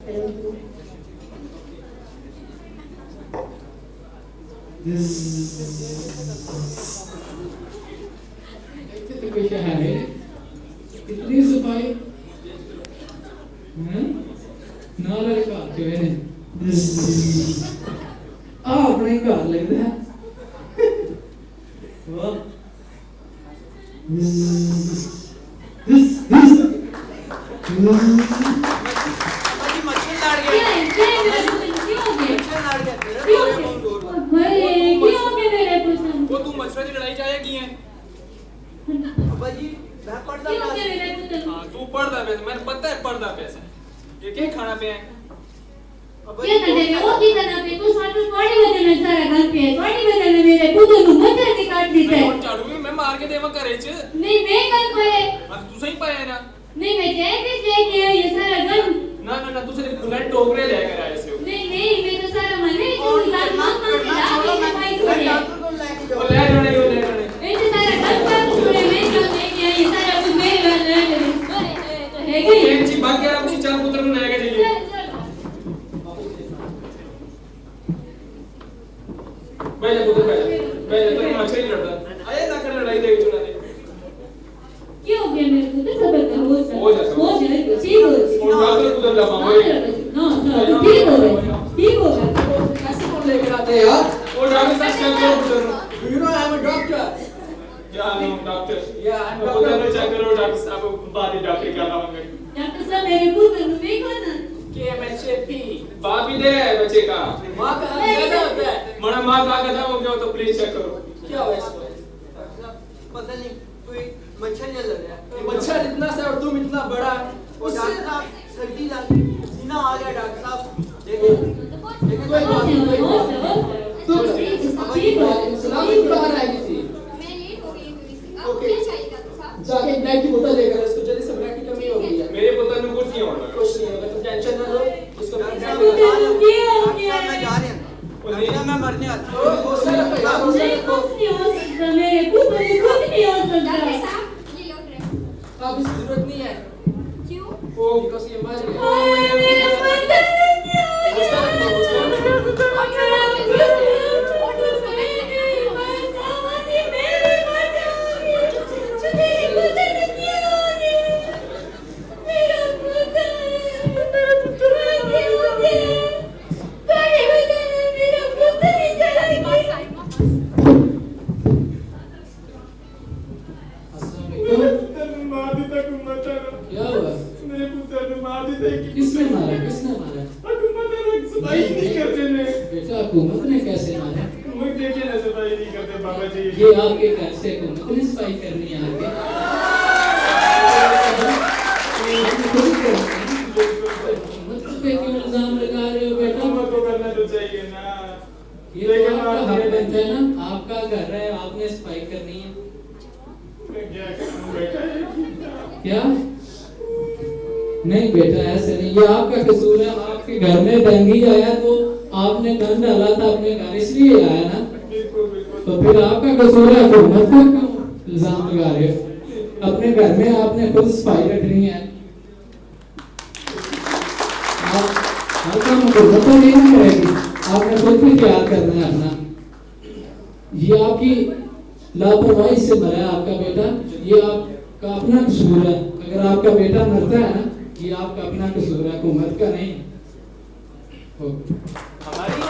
तो कोई क्या है इतनी सफाई नाल का के ने अपने घर लगता है वाह तू पढ़दा पैसा मैंने पता है पढ़दा पैसा ये क्या खाना पे है क्या करने में वो की करना पे तू साथ में पानी बदलने सारा घर पे पानी बदलने मेरे पुत्र नु मच्छर ने काट देता है मैं झाड़ू भी मैं मार के देवा घरे च नहीं मैं कर पाए अब तू सही पाया ना नहीं मैं कैसे लेके आई ये सारा घर ना तू सिर्फ बुलेट टोकरे लेकर आए से नहीं मैं तो सारा मन में जो लाल मांग के ला के भाई छोड़े वो ले जाने ये तो सारा घर का छोड़े मैं जो लेके आई ये सारा कुछ मेरे घर ले है गई ये जी भाग गया अपनी चार पुत्र को लेके जाइए बैठ तो मछली लड़ता आए ना कर लड़ाई देगी चुना दे क्यों हो गया मेरे को तो सब हो जाए ठीक हो और डॉक्टर को दबला मामा ना ठीक हो गया कैसे कौन लेकर आते हैं यार और डॉक्टर साहब चेक करो पुत्र you know I am a doctor या नो डॉक्टर या आई एम पुत्र डॉक्टर चेक करो डॉक्टर साहब बाद डॉक्टर क्या मांगे डॉक्टर साहब मेरे पुत्र को देखो ना केएमएचपी बाप भी दे बच्चे का मां का नाम ज्यादा होता है मना मां का खत्म हो गया तो प्लीज चेक करो क्या हुआ इसको पता नहीं कोई मच्छर जल रहा है ये मच्छर इतना सा और तुम इतना बड़ा वो डॉक्टर साहब सर्दी लगी सीना आ गया डॉक्टर साहब देखो कोई बात नहीं कोई बात नहीं तुम ठीक हो सलाम कहां रहेगी थी मैं लेट हो गई थोड़ी सी अब ओके। क्या चाहिए डॉक्टर साहब जाके ब्लड की बोतल लेकर इसको जल्दी से ब्लड की कमी हो गई है मेरे पुत्र ने कुछ नहीं होना कुछ नहीं होगा तुम टेंशन ना लो इसको डॉक्टर ब्लड साहब लेकर मैं जा रहे हैं डॉक्टर मैं मरने आता ओ हौसला रखो यार हौसला नहीं रखो कुछ नहीं हो सकता मेरे पुत्र को कुछ नहीं हो डॉक्टर सकता साहब ये लो ड्रेस अब इसकी जरूरत नहीं है क्यों ओ बिकॉज़ ये मर गया ओए मेरे पुत्र ने हौसला रखो हौसला रखो क्या हुआ मेरे पुत्र ने मार दी थी किसने मारा सफाई नहीं करते ने बेटा हुकूमत ने कैसे मारा मुझे देखिए ना सफाई नहीं करते बाबा जी ये आपके घर से हुकूमत ने सफाई करनी है आगे हुकूमत पे क्यों इल्जाम लगा रहे हो बेटा हुकूमत को करना तो चाहिए ना ये तो आपका हक बनता है ना आपका घर है आपने सफाई करनी है मैं क्या करूं बेटा क्या नहीं बेटा ऐसे नहीं ये आपका कसूर है आपके घर में डेंगू आया तो आपने गंद डाला था अपने घर इसलिए आया ना बिल्कुल तो फिर आपका कसूर है हुकूमत को क्यों इल्जाम लगा रहे हो अपने घर में आपने खुद सफाई रखनी है हर काम हुकूमत तो नहीं ना करेगी आपने खुद भी ख्याल करना है अपना ये आपकी लापरवाही से मरा है आपका बेटा ये आपका अपना कसूर है अगर आपका बेटा मरता है ना ये आपका अपना कसूर है हुकूमत का नहीं हमारी